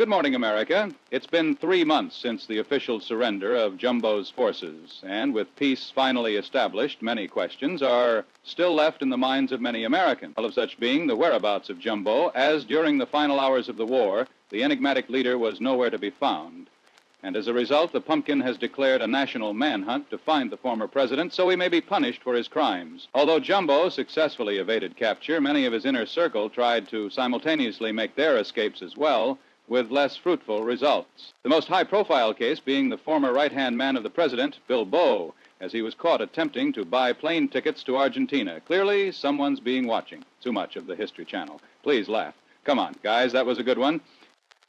Good morning, America. It's been 3 months since the official surrender of Jumbo's forces, and with peace finally established, many questions are still left in the minds of many Americans, all of such being the whereabouts of Jumbo, as during the final hours of the war, the enigmatic leader was nowhere to be found. And as a result, the Pumpkin has declared a national manhunt to find the former president so he may be punished for his crimes. Although Jumbo successfully evaded capture, many of his inner circle tried to simultaneously make their escapes as well, with less fruitful results. The most high-profile case being the former right-hand man of the president, Bilbo, as he was caught attempting to buy plane tickets to Argentina. Clearly, someone's being watching. Too much of the History Channel. Please laugh. Come on, guys, that was a good one.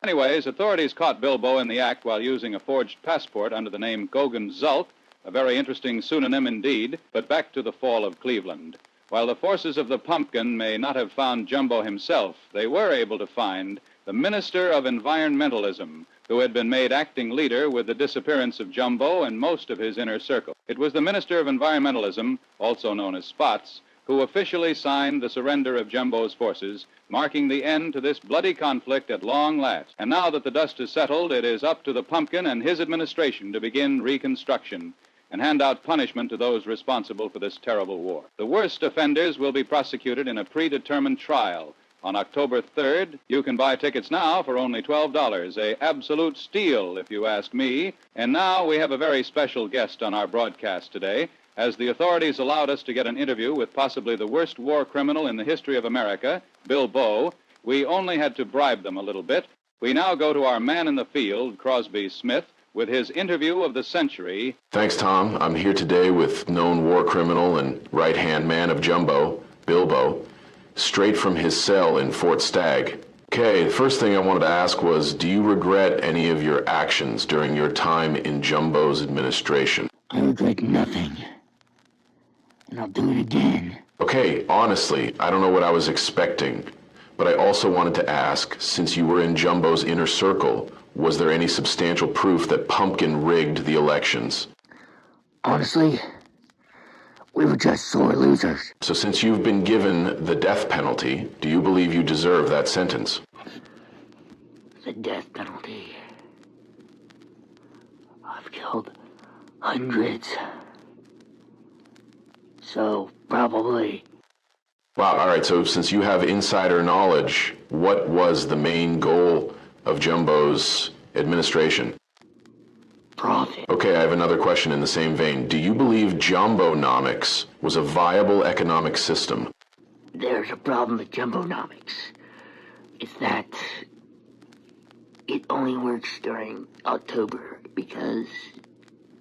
Anyways, authorities caught Bilbo in the act while using a forged passport under the name Goguen Zult, a very interesting pseudonym indeed. But back to the fall of Cleveland. While the forces of the Pumpkin may not have found Jumbo himself, they were able to find the Minister of Environmentalism, who had been made acting leader with the disappearance of Jumbo and most of his inner circle. It was the Minister of Environmentalism, also known as Spots, who officially signed the surrender of Jumbo's forces, marking the end to this bloody conflict at long last. And now that the dust has settled, it is up to the Pumpkin and his administration to begin reconstruction and hand out punishment to those responsible for this terrible war. The worst offenders will be prosecuted in a predetermined trial. On October 3rd, you can buy tickets now for only $12, a absolute steal if you ask me. And now we have a very special guest on our broadcast today. As the authorities allowed us to get an interview with possibly the worst war criminal in the history of America, Bilbo, we only had to bribe them a little bit. We now go to our man in the field, Crosby Smith, with his interview of the century. Thanks, Tom. I'm here today with known war criminal and right-hand man of Jumbo, Bilbo, straight from his cell in Fort Stagg. Okay, the first thing I wanted to ask was, do you regret any of your actions during your time in Jumbo's administration? I regret nothing. And I'll do it again. Okay, honestly, I don't know what I was expecting, but I also wanted to ask, since you were in Jumbo's inner circle, was there any substantial proof that Pumpkin rigged the elections? Honestly, we were just sore losers. So since you've been given the death penalty, do you believe you deserve that sentence? The death penalty. I've killed hundreds. So, probably. Wow, all right, so since you have insider knowledge, what was the main goal of Jumbo's administration? Profit. Okay, I have another question in the same vein. Do you believe Jumbonomics was a viable economic system? There's a problem with Jumbonomics. It's that it only works during October because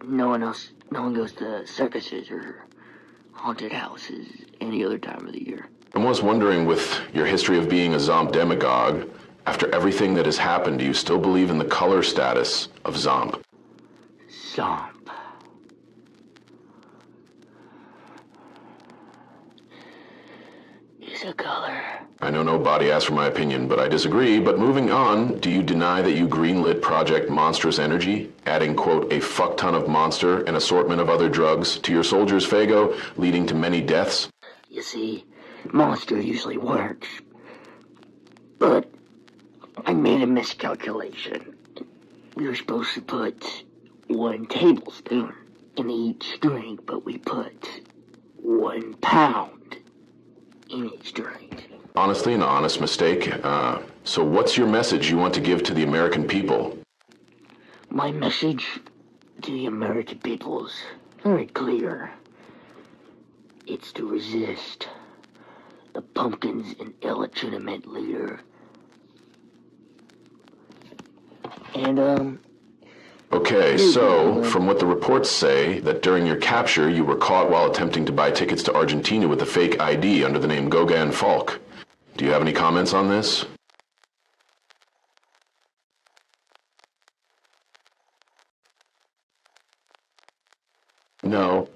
no one goes to circuses or haunted houses any other time of the year. I was wondering, with your history of being a Zomp demagogue, after everything that has happened, do you still believe in the color status of Zomp? Zomp. Is a color. I know nobody asked for my opinion, but I disagree. But moving on, do you deny that you greenlit Project Monstrous Energy, adding, quote, a fuck ton of monster and assortment of other drugs to your soldiers' Faygo, leading to many deaths? You see, Monster usually works. But I made a miscalculation. We were supposed to put 1 tablespoon in each drink, but we put 1 pound in each drink. Honestly, an honest mistake. So what's your message you want to give to the American people? My message to the American people is very clear. It's to resist the Pumpkin's an illegitimate leader. And, Okay, so, from what the reports say, that during your capture, you were caught while attempting to buy tickets to Argentina with a fake ID under the name Gauguin Falk. Do you have any comments on this? No.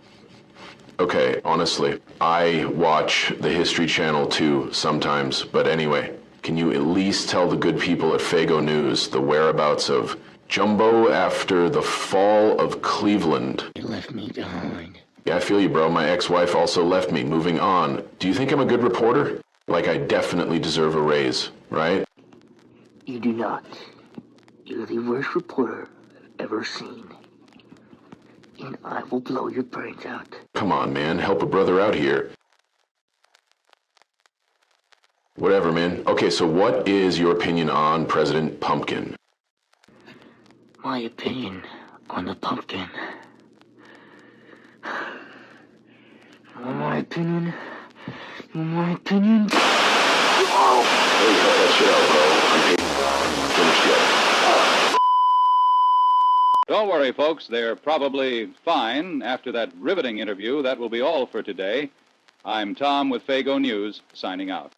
Okay, honestly, I watch the History Channel too sometimes, but anyway, can you at least tell the good people at Faygo News the whereabouts of Jumbo after the fall of Cleveland? You left me behind. Yeah, I feel you, bro. My ex-wife also left me. Moving on. Do you think I'm a good reporter? Like, I definitely deserve a raise, right? You do not. You're the worst reporter I've ever seen. And I will blow your brains out. Come on, man. Help a brother out here. Whatever, man. Okay, so what is your opinion on President Pumpkin? My opinion on the pumpkin. My opinion. My opinion. Oh! Hey, cut that shit out, bro. I'm finished yet. Don't worry, folks. They're probably fine after that riveting interview. That will be all for today. I'm Tom with Faygo News, signing out.